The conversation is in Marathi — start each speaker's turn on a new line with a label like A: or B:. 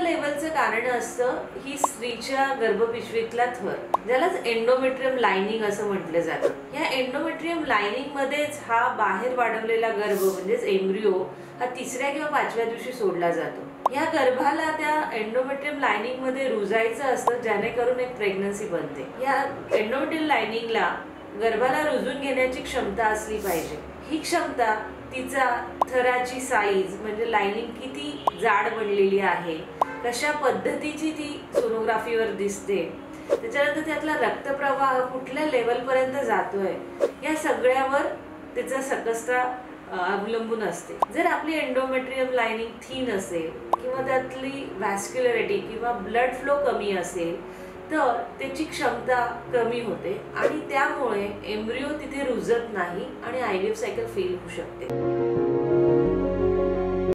A: लेवलचं कारण असतं ही स्त्रीच्या गर्भपिशवीतला थर, ज्यालाच एंडोमेट्रियम लाइनिंग असं म्हटलं जातं। या एंडोमेट्रियम लाइनिंग मध्येच हा बाहेर वाढवलेला गर्भ म्हणजेच एम्ब्रियो हा 3ऱ्या किंवा 5व्या दिवशी सोडला जातो। या गर्भाला त्या एंडोमेट्रियम लाइनिंग मध्ये रुजायचं असतं, जेणेकरून एक प्रेग्नन्सी बनते। या एंडोमेट्रियम लाइनिंगला गर्भाला रुजून घेण्याची क्षमता असली पाहिजे। ही क्षमता तिचा थराची साईज म्हणजे लाइनिंग किती जाड बनलेली आहे, कशा पद्धतीची ती सोनोग्राफीवर दिसते, त्याच्यानंतर त्यातला रक्तप्रवाह कुठल्या लेवलपर्यंत जातोय, या सगळ्यावर तिचा सकसता अवलंबून असते। जर आपली एंडोमेट्रियम लाइनिंग थीन असेल किंवा त्यातली व्हॅस्क्युलरिटी किंवा ब्लड फ्लो कमी असेल तर त्याची क्षमता कमी होते आणि त्यामुळे एम्ब्रियो तिथे रुजत नाही आणि IVF सायकल फेल होऊ शकते।